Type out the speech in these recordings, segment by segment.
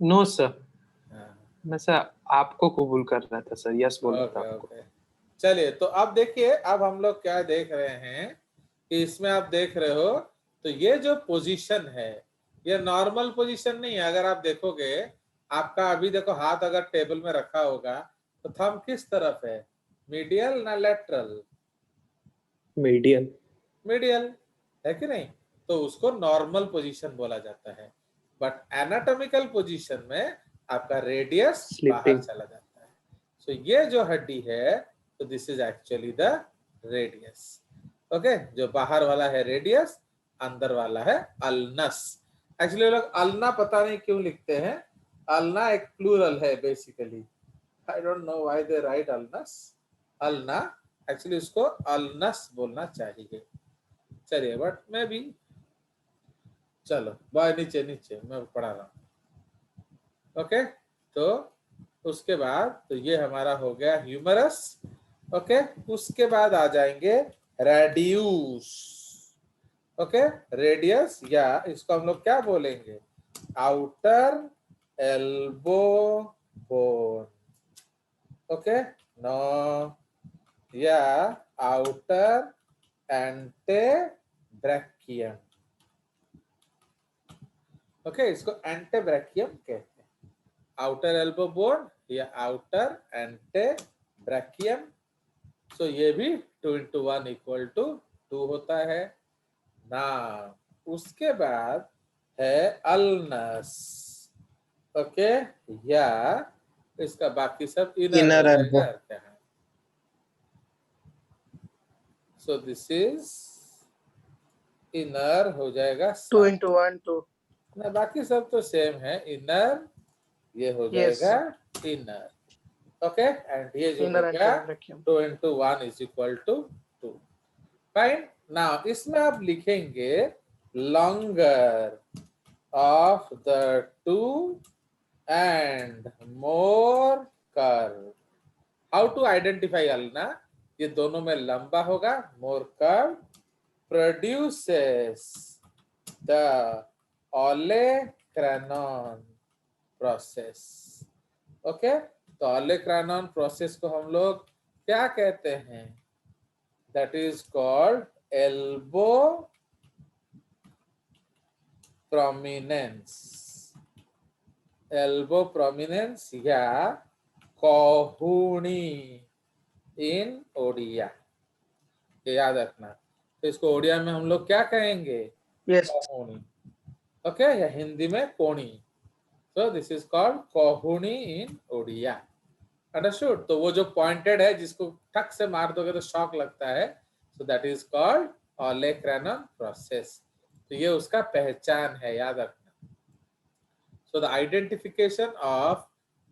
No sir, हाँ, मैं sir आपको कबूल कर रहा था सर, यस बोल रहा था ओके आपको। ओके। चलिए, तो अब देखिए, अब हम लोग क्या देख रहे हैं कि इसमें आप देख रहे हो, तो ये जो पोजीशन है, ये नॉर्मल पोजीशन नहीं है। अगर आप देखोगे, आपका अभी देखो हाथ अगर टेबल में रखा होगा, तो थंब किस तरफ है, मीडियल ना लेटरल? मीडियल। मीडियल, है कि नहीं? तो उसको नॉर्मल पोजीशन बोला जाता है। बट एनाटॉमिकल पोजीशन में आपका रेडियस बाहर स्लीपिंग। चला जाता है। सो ये जो हड्डी है, तो this is actually the radius. Okay, जो बाहर वाला है रेडियस, अंदर वाला है अल्नस। एक्चुअली लोग अल्ना पता नहीं क्यों लिखते हैं। अल्ना एक प्लूरल है basically. I don't know why they write ulnas. Ulna, actually उसको अल्नस बोलना चाहिए। चलिए, बट मैं भी, चलो बाय, नीचे नीचे मैं पढ़ा रहा हूँ। ओके, तो उसके बाद तो ये हमारा हो गया ह्यूमरस। ओके, उसके बाद आ जाएंगे रेडियस। ओके, रेडियस, या इसको हम लोग क्या बोलेंगे, outer elbow bone. Okay, no, या आउटर एंटे ब्रैकियम। ओके, इसको एंटेब्रैकियम कहते हैं। आउटर एल्बो बोन या आउटर एंटेब्रैकियम। सो ये भी 2 into 1 = 2 होता है ना। उसके बाद है अल्नस। ओके, या इसका बाकी सब इनर हो इनर जाएगा, एल्बो। क्या है। सो दिस इज इनर हो जाएगा 2 into 1 2। ना, बाकी सब तो सेम है। इनर, ये हो Yes, जाएगा इनर। ओके, एंड ये जो हो inner गया antebrachium. 2 into 1 = 2। फाइन। नाउ इसमें आप लिखेंगे longer of the two and more curve. How to identify ulna, ये दोनों में लंबा होगा, more curve produces the olecranon process. Okay, तो ओलेक्रानॉन प्रोसेस को हम लोग क्या कहते हैं, that is called elbow prominence. Elbow prominence या कोहूनी इन ओडिया, ये याद रखना। तो इसको ओडिया में हम लोग क्या कहेंगे, Yes. कोहूनी। ओके, या हिंदी में कोणी। सो दिस इज कॉल्ड कोहूनी इन ओडिया। अंडरस्टूड? तो वो जो पॉइंटेड है, जिसको ठक से मार दोगे तो शॉक लगता है, so that is called olecranon process. तो ये उसका पहचान है, याद रखना। So the identification of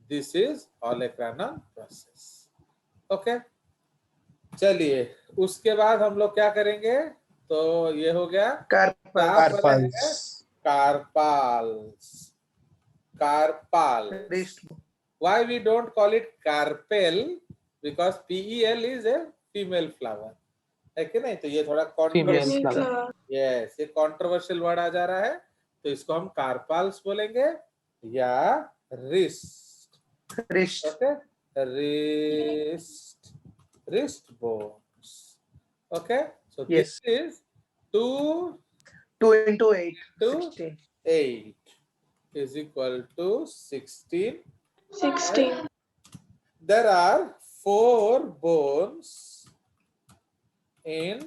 this is olecranon process. Okay, चलिए उसके बाद हम लोग क्या करेंगे, तो ये हो गया क्या बने हैं, carpals. कार्पाल्स। कार्पाल्स। Wrist. Why we don't call it carpel? Because pel is a female flower, है कि नहीं? तो ये थोड़ा फीमेल Yes. फ्लावर। यस, ये कॉन्ट्रोवर्शियल वर्ड आ जा रहा है, तो इसको हम कार्पाल्स बोलेंगे या wrist. Wrist. Okay, wrist, wrist bones. Okay, so this Yes. Is 2 2 into 8. to 16. 8 = 16. 16. There are 4 bones in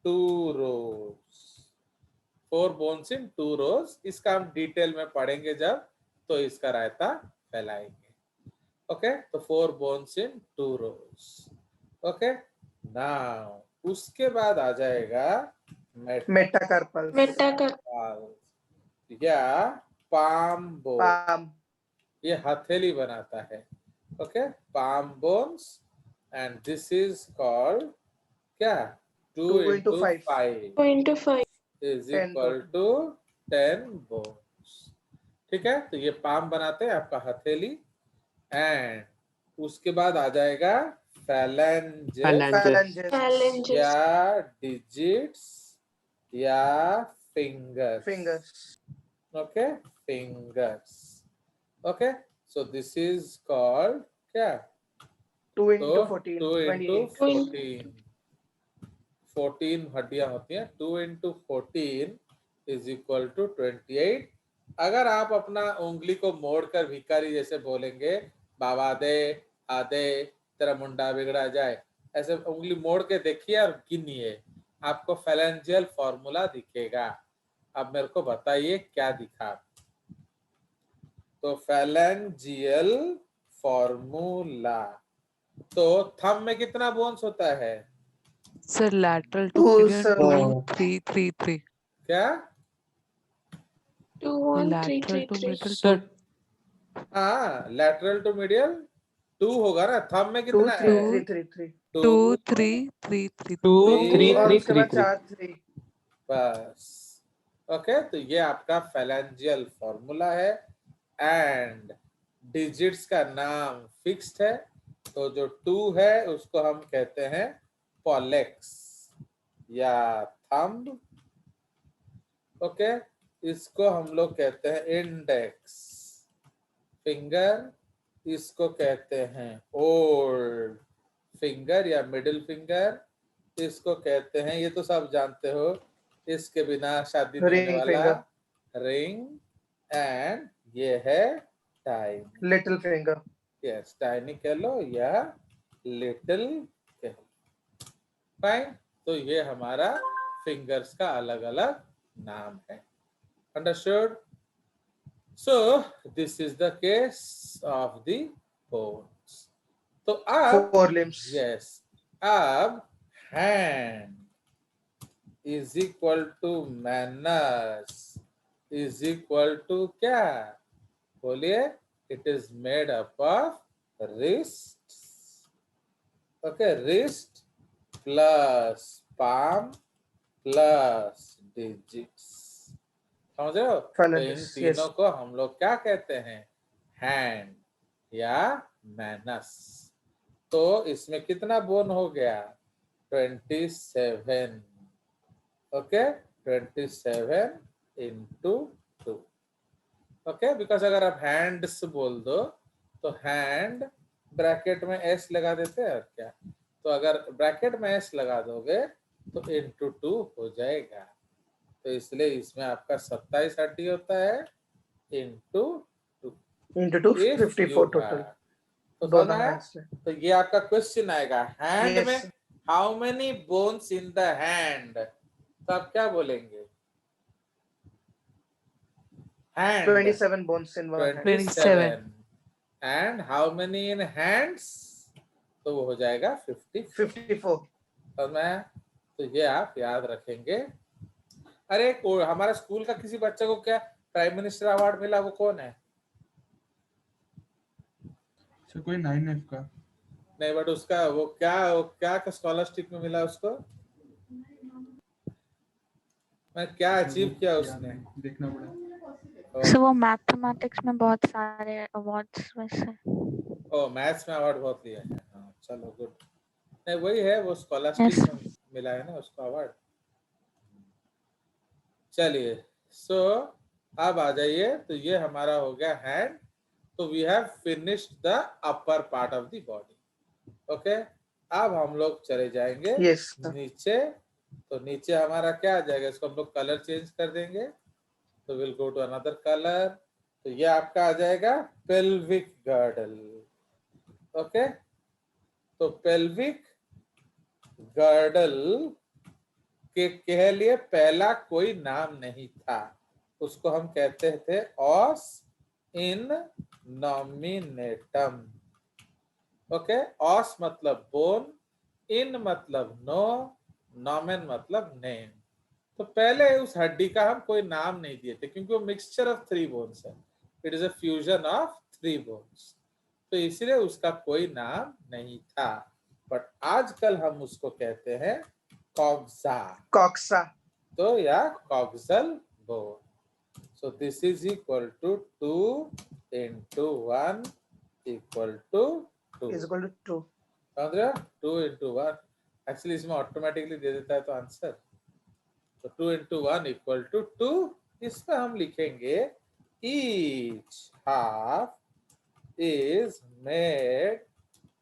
2 rows. 4 bones in 2 rows. इसका हम डिटेल में पढ़ेंगे जब, तो इसका रायता फैलाएंगे। ओके, तो 4 bones in 2 rows. Okay, now उसके बाद आ जाएगा Metacarpals. मेटाकार्पल या पाम बोन। Palm. ये हथेली बनाता है। Okay, palm bones, and this is called क्या, 2 2 into into 5. 5 2 into 5. is 10 equal to 10 bones। ठीक है, तो ये पाम बनाते हैं आपका हथेली। एंड उसके बाद आ जाएगा phalanges Phalanges. Phalanges. या डिजिट्स या fingers. Fingers. Okay, fingers. Okay, so this is called क्या? 2 तो into 14, 2 into 28. 14 हड्डियां होती हैं। 2 into 14 इज इक्वल टू 28। अगर आप अपना उंगली को मोड़कर भिखारी जैसे बोलेंगे, बाबा दे आदे तेरा मुंडा बिगड़ा जाए, ऐसे उंगली मोड़ के देखिए और गिनिए, आपको फैलेंजियल फॉर्मूला दिखेगा। अब मेरे को बताइए क्या दिखा? तो फैलेंजियल फॉर्मूला, तो थंब में कितना बोन्स होता है? Sir, lateral to 2, medial sir. 2, 3, 3, 3. क्या? 2 1 3 Lateral 3 to 3 middle सर 2, हाँ, लेटरल टू मीडियल 2 होगा ना। थंब में 2 कितना 3 है? 3 3 3. 2, 2 3, 3, 3. 2 3 और 3 उसके 3 बाद 3 4 3. बस। ओके, तो ये आपका फैलेंजियल फॉर्मूला है एंड डिजिट्स का नाम फिक्स्ड है। तो जो 2 है उसको हम कहते हैं पॉलेक्स या थंब। ओके, इसको हम लोग कहते हैं इंडेक्स फिंगर, इसको कहते हैं ओल्ड फिंगर या मिडिल फिंगर, इसको कहते हैं, ये तो सब जानते हो, इसके बिना शादी नहीं होने Ring वाला, finger. रिंग, एंड ये है tiny. Little finger. Yes, tiny कह लो या लिटिल कह लो। फाइन, तो ये हमारा फिंगर्स का अलग अलग नाम है। Understood? So this is the case of the bones. तो अब 4 limbs. yes, अब hand is equal to manners is equal to क्या? बोलिए। It is made up of wrists. Okay, wrist plus palm plus digits. समझ रहे हो? तो इन Phalanges. तीनों Yes. को हम लोग क्या कहते हैं? हैंड या मैनस। तो इसमें कितना बोन हो गया? 27। Okay, 27 into 2। ओके, बिकॉज अगर आप हैंड्स बोल दो तो हैंड ब्रैकेट में एस लगा देते हैं और क्या, तो अगर ब्रैकेट में एस लगा दोगे तो into 2 हो जाएगा। तो इसलिए इसमें आपका 27 हड्डी होता है into 2। Into 2, If 54 you total. have, तो दोनों समझ आया? hands से. तो ये आपका क्वेश्चन आएगा, हैंड Yes. में how many bones in the hand, तो आप क्या बोलेंगे? Hand 27 bones in one hand. 27 and how many in hands, तो वो हो जाएगा 54। 54. समझ में आया? तो ये आप याद रखेंगे। अरे हमारा स्कूल का किसी बच्चे को क्या प्राइम मिनिस्टर अवार्ड मिला, वो कौन है? सर कोई 9F का नहीं, बट उसका वो क्या स्कॉलरशिप में मिला उसको? मैं क्या अचीव किया उसने? देखना पड़ा। सर वो मैथमेटिक्स में बहुत सारे अवार्ड्स में से। ओ, मैथ्स में अवार्ड बहुत लिया है। हाँ, चलो गुड। नहीं, वही है, वो स्कॉलरशिप Yes. में मिला है ना उसको अवार्ड। चलिए, सो अब आ जाइए। तो ये हमारा हो गया हैंड। तो we have finished the upper part of the body. Okay, अब हम लोग चले जाएंगे Yes. sir. नीचे। तो नीचे हमारा क्या आ जाएगा? इसको हम लोग कलर चेंज कर देंगे। तो will go to another colour. तो ये आपका आ जाएगा पेल्विक गर्डल। ओके, तो पेल्विक गर्डल के लिए पहला कोई नाम नहीं था, उसको हम कहते थे ऑस इन नॉमिनेटम। ओके, ऑस मतलब बोन, इन मतलब नो, नॉमेन मतलब नेम। तो पहले उस हड्डी का हम कोई नाम नहीं दिए थे क्योंकि वो मिक्सचर ऑफ 3 बोन्स है। It is a fusion of 3 bones, तो इसलिए उसका कोई नाम नहीं था। बट आजकल हम उसको कहते हैं कॉक्सा, Coxa. तो या coxal bone. So this is equal to 2 into 1 equal to 2। Is equal to 2. समझ रहे हो? 2 into 1 एक्चुअली इसमें ऑटोमेटिकली दे देता है तो आंसर। तो 2 into 1 इक्वल टू 2। इसमें हम लिखेंगे each half is made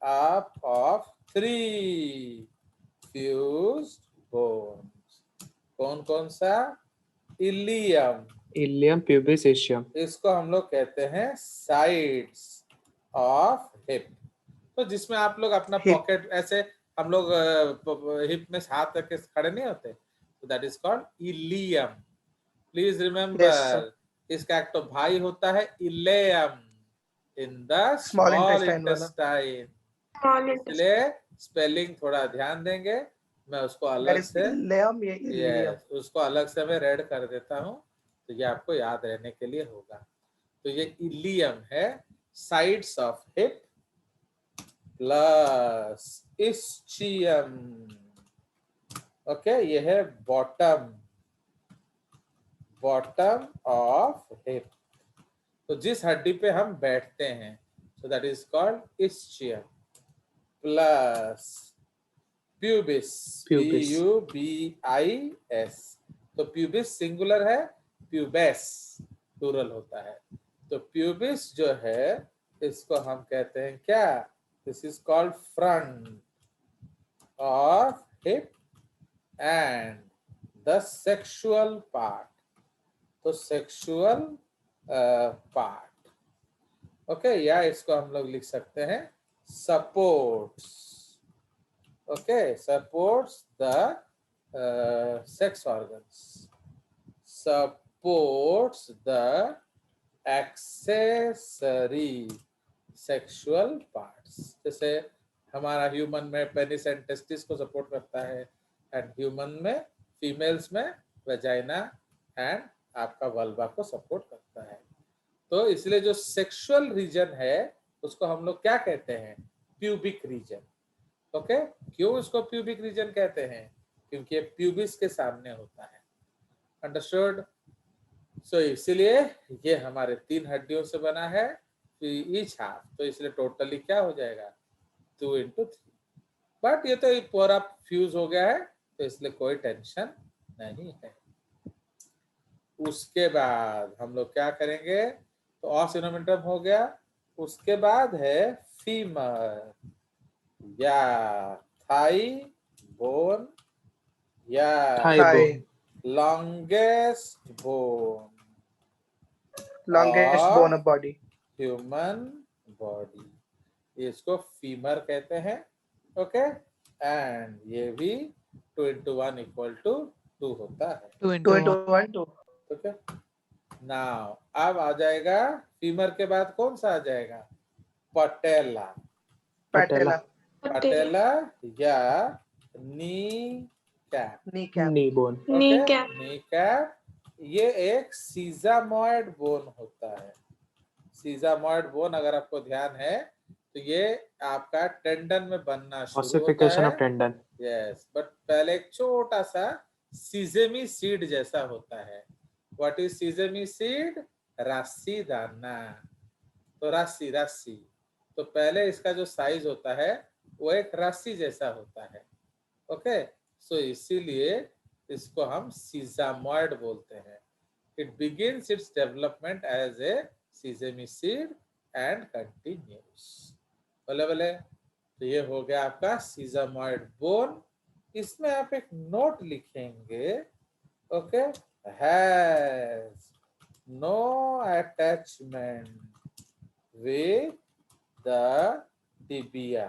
up of 3 fused bones. कौन कौन सा? Ilium, ilium, pubis, ischium. इसको हम लोग कहते हैं साइड्स ऑफ हिप। तो जिसमें आप लोग अपना Hip. पॉकेट ऐसे हम लोग हिप में हाथ रख के खड़े नहीं होते, तो that is called ilium. Please Yes, remember, sir. इसका एक तो भाई होता है ileum in the Small small intestine वाला. इंटेस्टाइन। इसलिए स्पेलिंग थोड़ा ध्यान देंगे, मैं उसको That अलग is से ileum, ये ileum. उसको अलग से मैं रेड कर देता हूँ, तो ये आपको याद रहने के लिए होगा। तो ये इलियम है, sides of hip plus ischium. Okay, ये है बॉटम, बॉटम ऑफ हिप। तो जिस हड्डी पे हम बैठते हैं, सो that is called ischium plus pubis, Pubis. PUBIS। तो प्यूबिस सिंगुलर है, प्यूबेस प्लूरल होता है। तो प्यूबिस जो है इसको हम कहते हैं क्या? This is called front of hip and the sexual part. तो सेक्सुअल पार्ट, ओके, या इसको हम लोग लिख सकते हैं supports. Okay, supports the sex organs, supports the accessory sexual parts. जैसे हमारा ह्यूमन में पेनिस एंड टेस्टिस को सपोर्ट करता है, एंड ह्यूमन में फीमेल्स में वेजाइना एंड आपका वल्वा को सपोर्ट करता है। तो इसलिए जो सेक्सुअल रीजन है उसको हम लोग क्या कहते हैं? Pubic region. ओके, क्यों इसको प्यूबिक रीजन कहते हैं? क्योंकि ये प्यूबिस के सामने होता है। अंडरस्टूड? सो इसीलिए ये हमारे 3 हड्डियों से बना है, ईच हाफ। तो इसलिए टोटली क्या हो जाएगा? 2 into 3। बट ये तो पूरा फ्यूज हो गया है, तो इसलिए कोई टेंशन नहीं है। उसके बाद हम लोग क्या करेंगे? तो ऑस इनोमेंट्रम हो गया, उसके बाद है फीमर या थाई बोन या thigh Thigh, bone. Longest bone longest bone of body. Human body, इसको फीमर कहते हैं। ओके, एंड ये भी 2 into 1 = 2 होता है। 2 2 into into 1. 1, 2. ओके, नाउ अब आ जाएगा फीमर के बाद कौन सा आ जाएगा? पटेला। पटेला। Patella, पटेला या नी कैप। kneecap. नी बोन। नी कैप, ये एक सीजामॉइड बोन होता है। सीजामॉइड बोन अगर आपको ध्यान है तो ये आपका टेंडन में बनना शुरू होता ऑसिफिकेशन है। Of tendon. यस, बट पहले एक छोटा सा सीजेमी सीड जैसा होता है। What is sesame seed? राशि दाना। तो राशि, राशि, तो पहले इसका जो साइज होता है वो एक राशि जैसा होता है। ओके, सो इसीलिए इसको हम सीजामॉइड बोलते हैं। It begins its development as a sesame seed and continues. बोले बोले, तो ये हो गया आपका सीजामॉइड बोन। इसमें आप एक नोट लिखेंगे, okay, has no attachment with the tibia.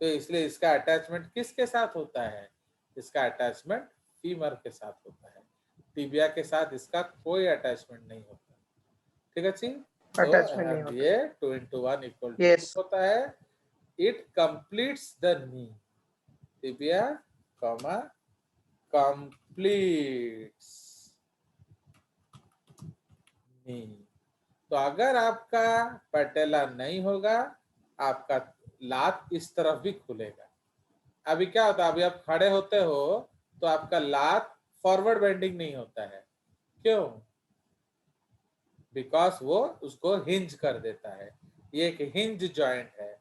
तो इसलिए इसका अटैचमेंट किसके साथ होता है? इसका अटैचमेंट फीमर के साथ होता है। टिबिया के साथ इसका कोई अटैचमेंट नहीं होता। ठीक है जी? Attachment नहीं होता. ये 2 into 1 = 2 Yes. होता है। It completes the knee, tibia comma completes knee. तो अगर आपका पैटेला नहीं होगा, आपका लात इस तरफ भी खुलेगा। अभी क्या होता है, अभी आप खड़े होते हो तो आपका लात फॉरवर्ड बेंडिंग नहीं होता है। क्यों? बिकॉज वो उसको हिंज कर देता है। ये एक हिंज जॉइंट है।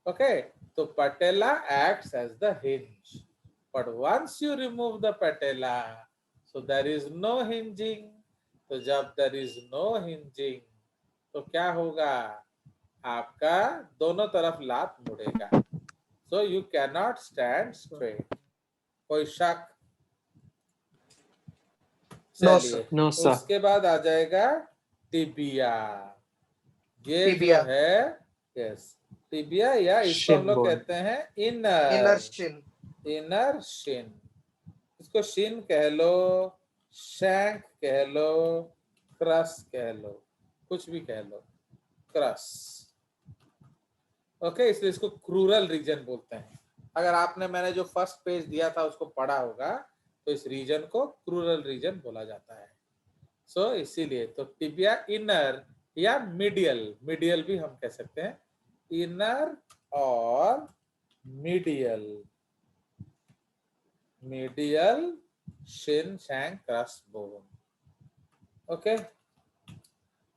ओके, तो patella acts as the hinge, but once you remove the patella, so there is no hinging तो जब देयर इज नो हिंजिंग तो क्या होगा, आपका दोनों तरफ लात मुड़ेगा, so you can not stand straight. कोई शक? No, चलिए, sir. No, sir. उसके बाद आ जाएगा टिबिया। ये जो Tibia. है, यस, टिबिया, या इसको हम Shin लोग bone. कहते हैं Inner inner shin. Inner Shin. इसको शिन कह लो, शैंक कह लो, क्रस कह लो, कुछ भी कह लो, क्रस। ओके, इसलिए इसको क्रूरल रीजन बोलते हैं। अगर आपने मैंने जो फर्स्ट पेज दिया था उसको पढ़ा होगा तो इस रीजन को क्रूरल रीजन बोला जाता है। सो इसीलिए तो टिबिया इनर या मीडियल, मीडियल भी हम कह सकते हैं, इनर और medial, medial Shin shank cross bone. Okay,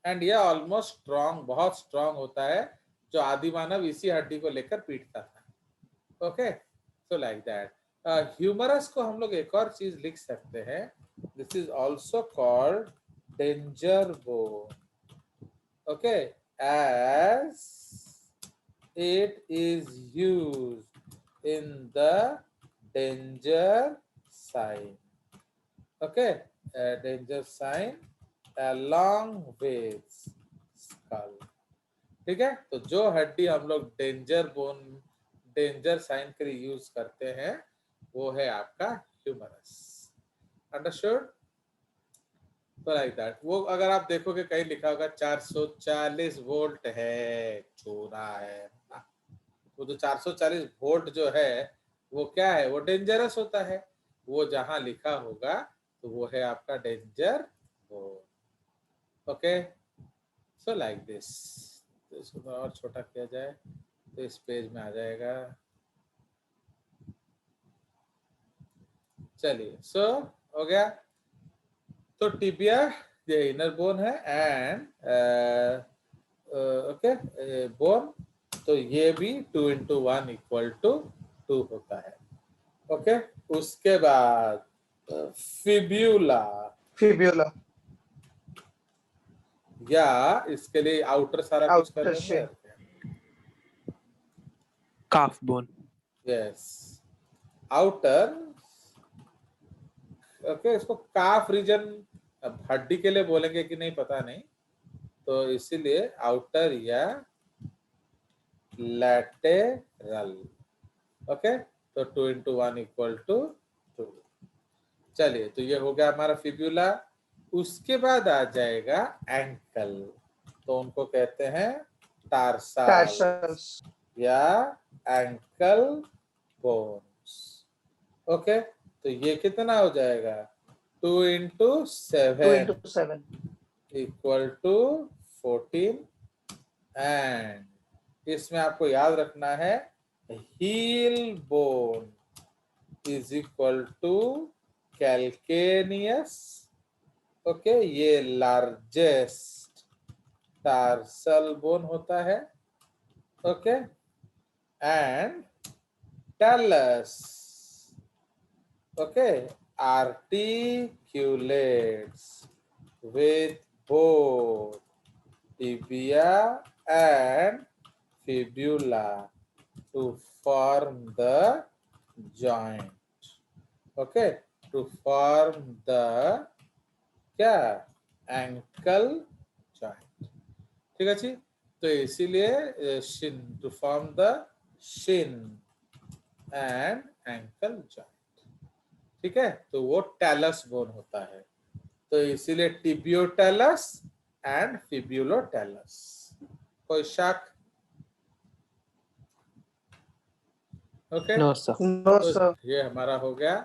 and ये ऑलमोस्ट स्ट्रॉन्ग, बहुत स्ट्रॉन्ग होता है, जो आदि मानव इसी हड्डी को लेकर पीटता था। Okay, so like that. Humerus को हम लोग एक और चीज लिख सकते हैं, this is also called danger bone. Okay, as it is used in the danger sign. Okay, danger sign along with skull। ठीक है, तो जो हड्डी हम लोग डेंजर बोन, डेंजर साइन के लिए यूज करते हैं वो है आपका ह्यूमरस। अंडरस्टूड? तो लाइक दैट। वो अगर आप देखोगे कहीं लिखा होगा 440 वोल्ट है, छोरा है, वो जो 440 वोल्ट जो है वो क्या है, वो डेंजरस होता है। वो जहां लिखा होगा तो वो है आपका danger bone. Okay, so like this. तो इसको और छोटा किया जाए तो इस पेज में आ जाएगा। चलिए, सो हो गया। तो टिबिया ये इनर बोन है, एंड ओके बोन, तो ये भी 2 into 1 = 2 होता है। ओके, उसके बाद फिब्यूला, Fibula. या इसके लिए आउटर सारा कुछ कर Outer देंगे। shin. Calf bone. Yes, outer. Okay, इसको काफ रीजन, अब हड्डी के लिए बोलेंगे कि नहीं पता नहीं, तो इसीलिए आउटर या लैटेरल। ओके, तो 2 into 1 = 2। चलिए, तो ये हो गया हमारा फिब्यूला। उसके बाद आ जाएगा एंकल, तो उनको कहते हैं टार्सल Tarsals. या एंकल बोन्स। ओके, तो ये कितना हो जाएगा, 2 into 2 7 into 7. = 14। एंड इसमें आपको याद रखना है हील बोन = कैल्केनियस। ओके, ये लार्जेस्ट टार्सल बोन होता है। Okay, and talus, okay, articulates with both tibia and fibula to form the joint। okay, to form the क्या, एंकल जॉइंट। ठीक है जी, तो इसीलिए shin, to form the shin and ankle joint. ठीक है, तो वो टैलस बोन होता है, तो इसीलिए टिबियोटैलस एंड फिब्यूलोटैलस। कोई शक? Okay, No, sir. No, तो sir. ये हमारा हो गया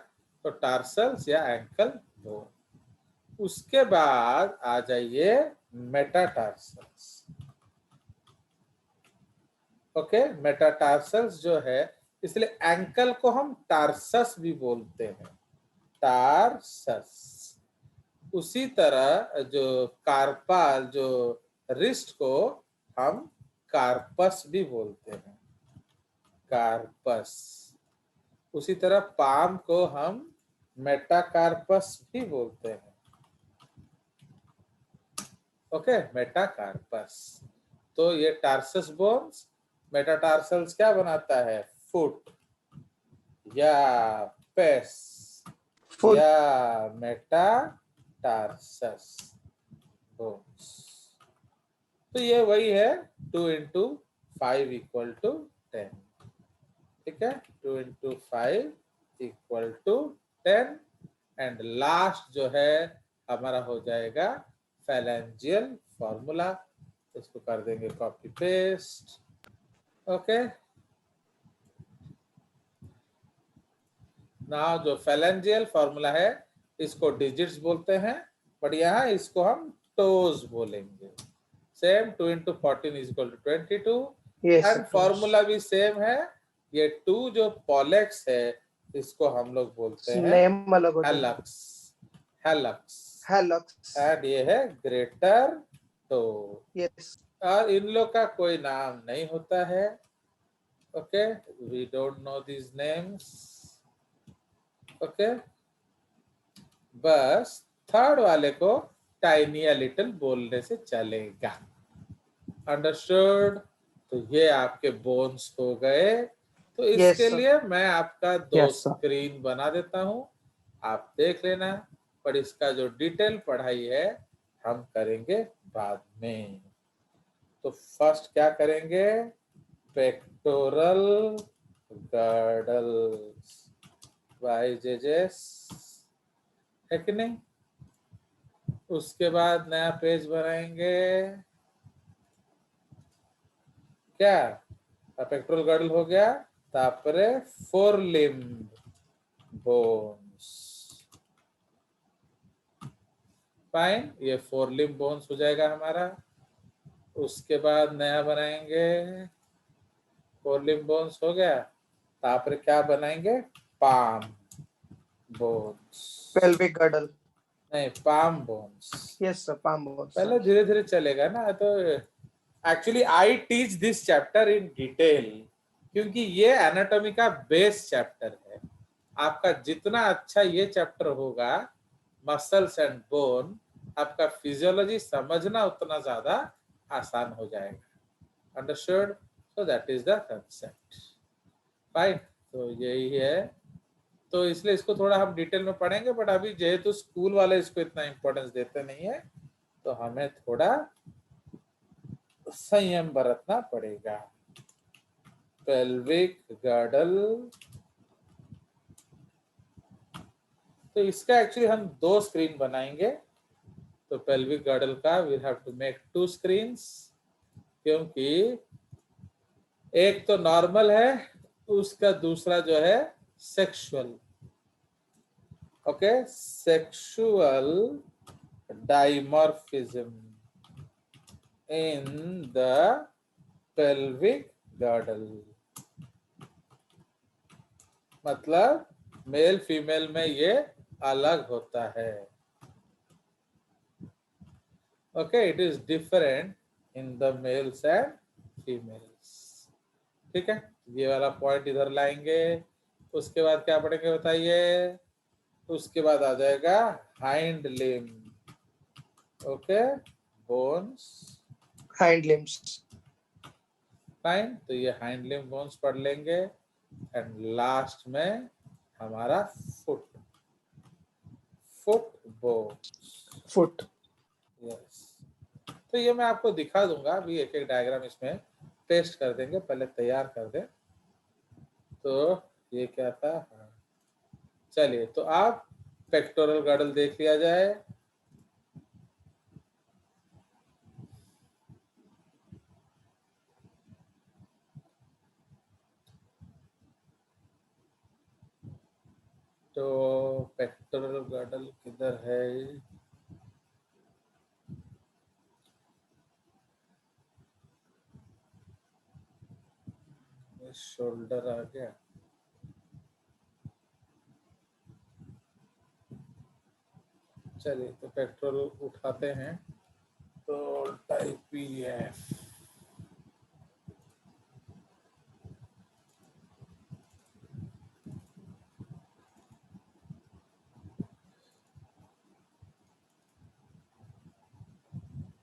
तो टार्सल्स या एंकल बोन। उसके बाद आ जाइए मेटाटार्सल्स। ओके, मेटाटार्सल्स जो है, इसलिए एंकल को हम टार्सस भी बोलते हैं, टार्सस। उसी तरह जो कार्पाल, जो रिस्ट को हम कार्पस भी बोलते हैं, कार्पस। उसी तरह पाम को हम मेटाकार्पस भी बोलते हैं। Okay, metacarpus. तो ये टार्सस बोन्स, मेटाटार्सल्स क्या बनाता है? फुट या पेस Foot. या मेटाटार्सस बोन्स। तो ये वही है 2 इंटू 5 इक्वल टू 10। ठीक है, 2 into 5 equal to 10। And last जो है हमारा हो जाएगा फैलेंजियल फॉर्मूला। इसको कर देंगे कॉपी पेस्ट। ओके, नाउ जो फैलेंजियल फॉर्मूला है इसको डिजिट्स बोलते हैं, बट यहाँ इसको हम टोज बोलेंगे। Same 2 into 14 is equal to 22। Yes. And formula भी सेम है। ये 2 जो पॉलेक्स है इसको हम लोग बोलते हैं Name अलग होता है. हेलक्स, हेलक्स। Hallux. एंड ये है ग्रेटर टो। Yes. और इन लोग का कोई नाम नहीं होता है। Okay, we don't know these names. Okay, बस थर्ड वाले को टाइनी या लिटिल बोलने से चलेगा। अंडरस्टूड? तो ये आपके बोन्स हो गए। तो Yes, इसके sir. लिए मैं आपका 2 Yes, sir. स्क्रीन बना देता हूं, आप देख लेना। पर इसका जो डिटेल पढ़ाई है हम करेंगे बाद में। तो फर्स्ट क्या करेंगे? पेक्टोरल गर्डल्स बाय जेजेस, है कि नहीं? उसके बाद नया पेज बनाएंगे। क्या पेक्टोरल गर्डल हो गया, तापरे 4 लिम्ब बोन्स। फाइन, ये 4 लिम्ब बोन्स हो जाएगा हमारा। उसके बाद नया बनाएंगे, 4 लिम्ब बोन्स हो गया, तापरे क्या बनाएंगे? Palm bones. Pelvic girdle. नहीं, palm bones. Yes, sir. Palm bones. पहले धीरे धीरे चलेगा ना। तो actually I teach this chapter in detail, क्योंकि ये एनाटॉमी का बेस चैप्टर है। आपका जितना अच्छा ये चैप्टर होगा, मसल्स एंड बोन, आपका फिजियोलॉजी समझना उतना ज्यादा आसान हो जाएगा। Understood? So that is the concept. Fine, तो यही है। तो इसलिए इसको थोड़ा हम डिटेल में पढ़ेंगे, बट अभी जेहेतु स्कूल वाले इसको इतना इंपॉर्टेंस देते नहीं है, तो हमें थोड़ा संयम बरतना पड़ेगा। पेल्विक गर्डल, तो इसका एक्चुअली हम 2 स्क्रीन बनाएंगे। तो पेल्विक गर्डल का we have to make 2 screens, क्योंकि एक तो नॉर्मल है, उसका दूसरा जो है sexual. Okay, sexual dimorphism in the pelvic girdle। मतलब मेल फीमेल में ये अलग होता है। Okay, it is different in the males and females. ठीक है, ये वाला पॉइंट इधर लाएंगे। उसके बाद क्या पढ़ेंगे बताइए? उसके बाद आ जाएगा hind limb. Okay, bones, Hind limbs. Fine. तो ये हाइंड लिम्ब बोन्स पढ़ लेंगे। एंड लास्ट में हमारा foot, foot bones. Foot. Yes, तो ये मैं आपको दिखा दूंगा अभी, एक एक डायग्राम इसमें पेस्ट कर देंगे, पहले तैयार कर दें। तो ये क्या था? हाँ, चलिए, तो आप पेक्टोरल गर्डल देख लिया जाए। तो पेक्टोरल गर्डल किधर है? शोल्डर आ गया। चलिए, तो पेक्टोरल उठाते हैं। तो टाइप पीएफ,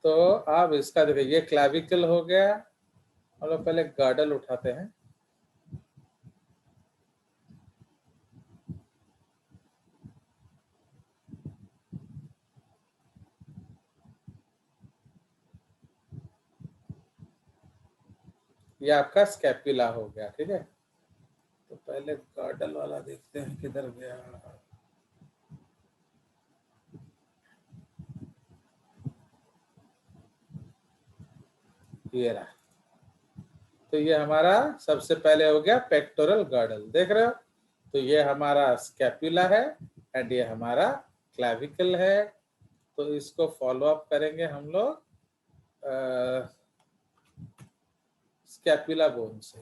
तो अब इसका देखिए, ये क्लैविकल हो गया। हम लोग पहले गर्डल उठाते हैं। ये आपका स्कैपुला हो गया, ठीक है। तो पहले गर्डल वाला देखते हैं किधर गया। ये रहा। तो ये हमारा सबसे पहले हो गया पेक्टोरल गर्डल, देख रहे हो। तो ये हमारा स्कैपुला है एंड ये हमारा क्लैविकल है। तो इसको फॉलो अप करेंगे हम लोग स्कैपुला बोन से।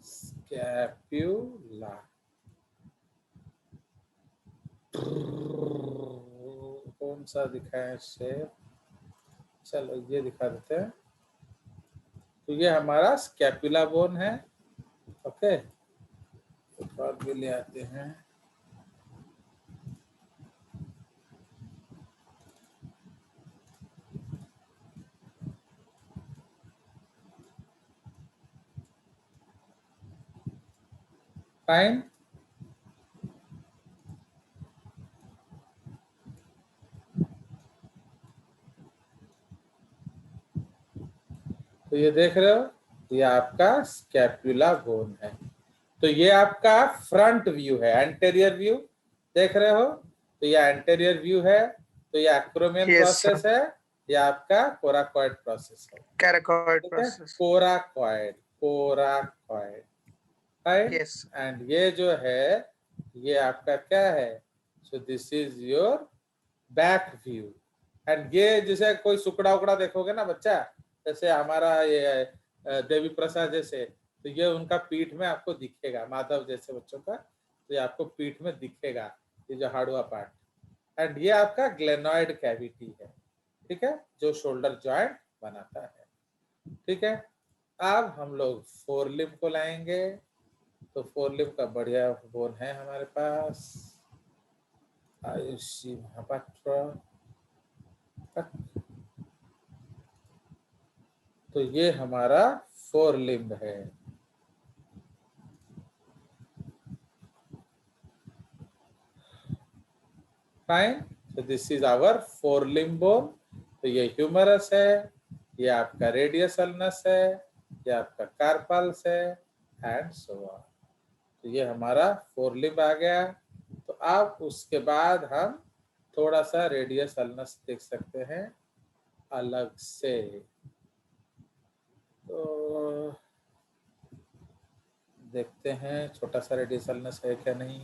स्कैपुला, कौन सा दिखाएं शेप, चलो ये दिखा देते हैं। तो ये हमारा स्कैपुला बोन है, ओके। एक और भी ले आते हैं। फाइन। तो ये देख रहे हो, ये आपका स्कैपुला बोन है। तो ये आपका फ्रंट व्यू है, एंटेरियर व्यू देख रहे हो। तो ये एंटेरियर व्यू है। तो ये एक्रोमियन Yes, प्रोसेस है, ये आपका कोराकॉइड प्रोसेस है, Caracoid ठीक है। process. Coracoid, coracoid, right. Yes. And ये जो है, ये आपका क्या है, सो this is your back view. And ये जैसे कोई सुकड़ा उकड़ा देखोगे ना बच्चा, जैसे हमारा ये देवी प्रसाद जैसे, तो ये उनका पीठ में आपको दिखेगा, माधव जैसे बच्चों का, तो ये आपको पीठ में दिखेगा, ये जो हार्डवा पार्ट। एंड ये आपका ग्लेनॉइड कैविटी है, ठीक है, जो शोल्डर जॉइंट बनाता है, ठीक है। अब हम लोग फोर लिम्ब को लाएंगे। तो फोर लिम्ब का बढ़िया बोन है हमारे पास, आयुषी महापात्र। तो ये हमारा फोर लिम्ब है, फाइन। तो this is our forelimb bone. तो ये ह्यूमरस है, ये आपका रेडियस अल्नस है, ये आपका कार्पल्स है एंड सो ऑन। तो ये हमारा फोर लिम्ब आ गया। तो अब उसके बाद हम थोड़ा सा रेडियस अल्नस देख सकते हैं अलग से। तो देखते हैं छोटा सा रेडियस अल्नस है क्या नहीं।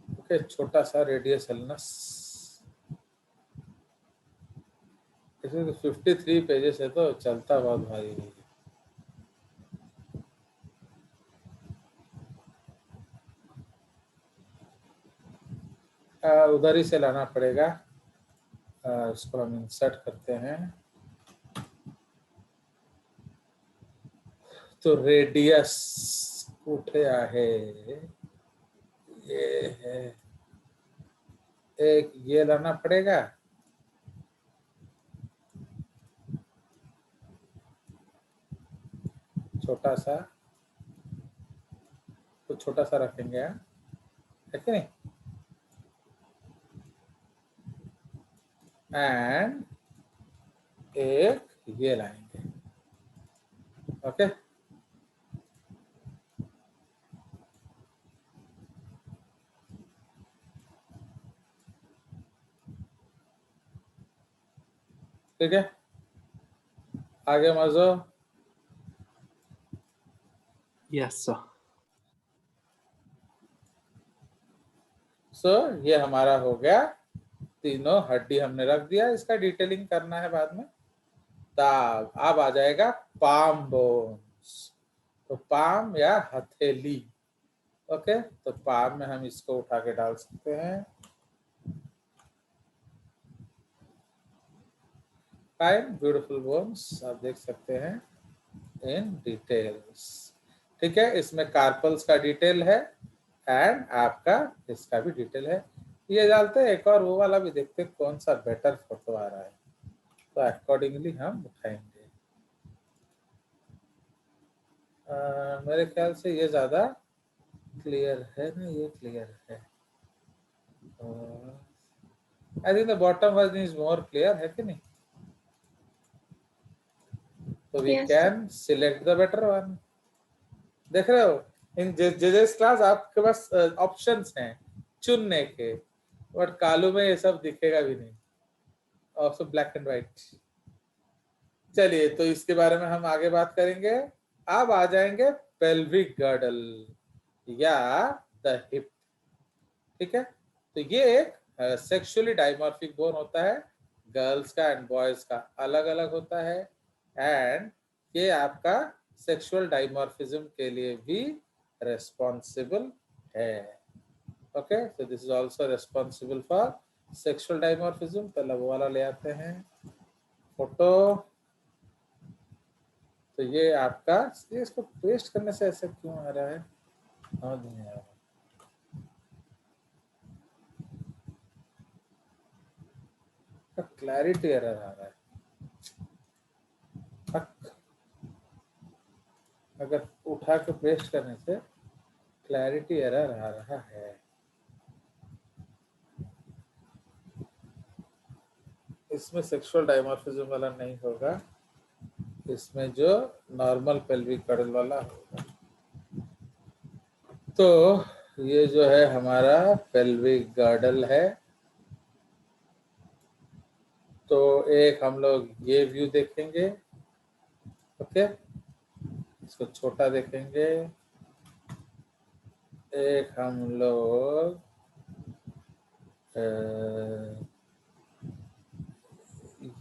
ओके, छोटा सा रेडियस अल्नस, इसमें तो 53 पेजेस है, तो चलता बहुत भारी है। उधर ही से लाना पड़ेगा। इसको हम इंसर्ट करते हैं। तो रेडियस कुठे आहे, ये है, एक ये लाना पड़ेगा, छोटा सा, तो छोटा सा रखेंगे, है कि नहीं। एंड एक ये लाएंगे, ओके। ठीक है, आगे मजो। Yes sir. सो ये हमारा हो गया, तीनों हड्डी हमने रख दिया, इसका डिटेलिंग करना है बाद में। तब अब आ जाएगा पाम बोन्स। तो पाम या हथेली, ओके, तो पाम में हम इसको उठा के डाल सकते हैं। फाइन, ब्यूटीफुल बोन्स आप देख सकते हैं इन डिटेल्स। ठीक है, इसमें कार्पल्स का डिटेल है एंड आपका इसका भी डिटेल है। ये डालते हैं, एक और वो वाला भी देखते हैं कौन सा बेटर फोटो आ रहा है, तो अकॉर्डिंगली हम उठाएंगे। मेरे ख्याल से ये ज्यादा क्लियर है ना, ये क्लियर है। I think the bottom one is more clear, है कि नहीं? तो we Yes, can select the better one. देख रहे हो, इन जेजेस क्लास आपके पास ऑप्शंस हैं चुनने के, बट कालू में ये सब दिखेगा भी नहीं, ऑल्सो ब्लैक एंड व्हाइट। चलिए, तो इसके बारे में हम आगे बात करेंगे। अब आ जाएंगे पेल्विक गर्डल या द हिप। ठीक है, तो ये एक सेक्सुअली डाइमॉर्फिक बोन होता है, गर्ल्स का एंड बॉयज का अलग अलग होता है, एंड ये आपका सेक्सुअल डाइमॉर्फिज्म के लिए भी रेस्पॉन्सिबल है। Okay, so this is also responsible for sexual dimorphism। पहला वो वाला ले आते हैं फोटो। तो ये आपका, ये इसको पेस्ट करने से ऐसा क्यों आ रहा है, समझ नहीं आ रहा। क्लैरिटी एरर आ रहा है। अगर उठा के पेस्ट करने से क्लैरिटी एरर आ रहा है। इसमें सेक्सुअल डाइमॉर्फिज्म वाला नहीं होगा, इसमें जो नॉर्मल पेल्विक गर्डल वाला होगा। तो ये जो है हमारा पेल्विक गर्डल है। तो एक हम लोग ये व्यू देखेंगे। ओके, इसको छोटा देखेंगे। एक हम लोग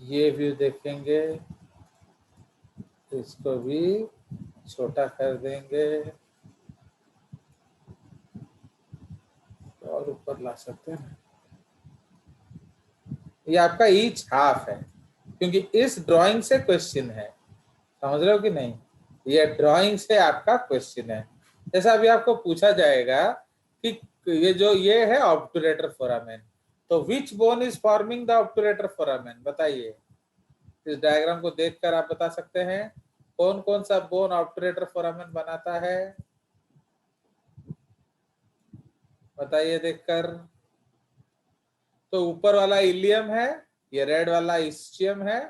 ये व्यू देखेंगे, इसको भी छोटा कर देंगे और ऊपर ला सकते हैं। ये आपका ईच हाफ है, क्योंकि इस ड्राइंग से क्वेश्चन है, समझ रहे हो कि नहीं? ये ड्राइंग से आपका क्वेश्चन है। जैसा अभी आपको पूछा जाएगा कि ये है ऑब्टुरेटर फोरामेन, तो which bone is forming the obturator foramen, बताइए। इस डायग्राम को देखकर आप बता सकते हैं कौन कौन सा बोन ऑब्टुरेटर फोरामेन बनाता है, बताइए देखकर। तो ऊपर वाला इलियम है, ये रेड वाला इस्चियम है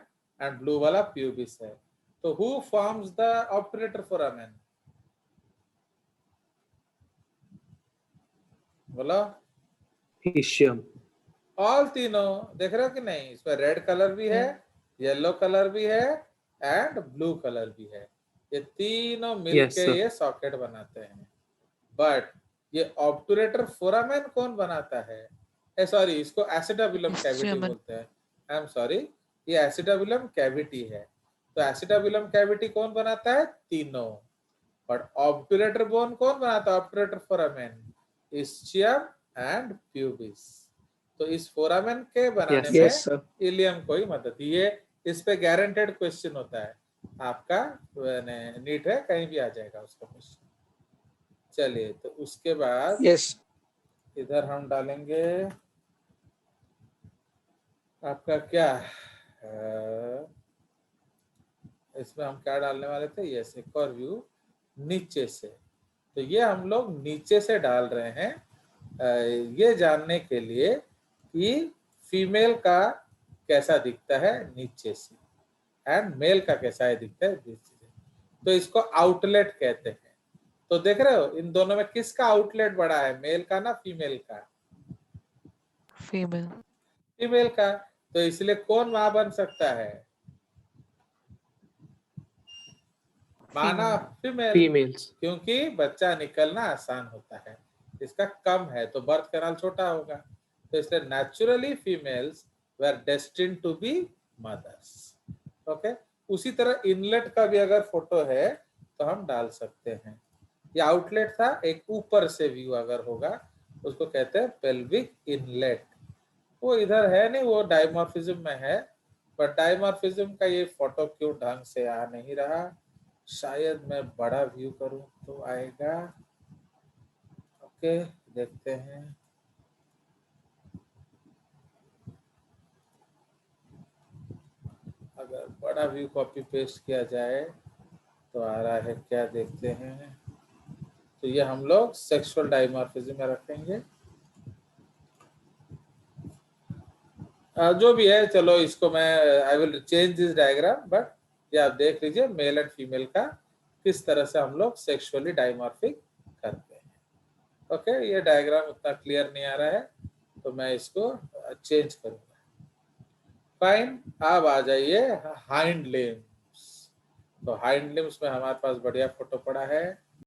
एंड ब्लू वाला प्यूबिस है। तो who forms the obturator foramen, बोलो। इशियम। ऑल तीनों, देख रहे हो कि नहीं? इसमें रेड कलर भी है, येलो कलर भी है एंड ब्लू कलर भी है। ये तीनों मिलके ये सॉकेट बनाते हैं। बट ये ऑब्टुरेटर फोरामेन कौन बनाता है? सॉरी, इसको एसिटाबुलम कैविटी बोलते हैं। आई एम सॉरी, ये एसिटाबुलम कैविटी है। तो एसिटाबुलम कैविटी कौन बनाता है? तीनों। बट ऑब्टुरेटर बोन कौन बनाता है? Obturator foramen, ischium and pubis. तो इस फोरामेन के बनाने में इलियम को ही मदद। ये इस पे गारंटेड क्वेश्चन होता है आपका, नीट है, कहीं भी आ जाएगा उसका क्वेश्चन। चलिए, तो उसके बाद इधर हम डालेंगे आपका क्या, इसमें हम क्या डालने वाले थे? यस, एक और व्यू नीचे से। तो ये हम लोग नीचे से डाल रहे हैं ये जानने के लिए कि फीमेल का कैसा दिखता है नीचे से एंड मेल का कैसा है दिखता है नीचे से। तो इसको आउटलेट कहते हैं। तो देख रहे हो, इन दोनों में किसका आउटलेट बड़ा है, मेल का ना फीमेल का? फीमेल। फीमेल का। तो इसलिए कौन मां बन सकता है? माना फीमेल्स, क्योंकि बच्चा निकलना आसान होता है, इसका कम है तो बर्थ कैनाल छोटा होगा। तो इसलिए naturally females were destined to be mothers. Okay, उसी तरह इनलेट का भी अगर फोटो है तो हम डाल सकते हैं। ये आउटलेट था, एक ऊपर से व्यू अगर होगा उसको कहते हैं पेल्विक इनलेट। वो इधर है नहीं, वो डायमॉर्फिज्म में है, पर डायमॉर्फिज्म का ये फोटो क्यों ढंग से आ नहीं रहा, शायद मैं बड़ा व्यू करूं तो आएगा। ओके, देखते हैं। अगर बड़ा व्यू कॉपी पेस्ट किया जाए तो आ रहा है क्या, देखते हैं। तो ये हम लोग सेक्सुअल डायमॉर्फिज्म में रखेंगे। जो भी है, चलो इसको मैं I will change this diagram, but ये आप देख लीजिए मेल एंड फीमेल का किस तरह से हम लोग सेक्सुअली डायमॉर्फिक करते हैं। ओके, ये डायग्राम उतना क्लियर नहीं आ रहा है तो मैं इसको चेंज करूंगा। फाइन, अब आ जाइए हाइंड लिम्स। तो हाइंड लिम्स में हमारे पास बढ़िया फोटो पड़ा है।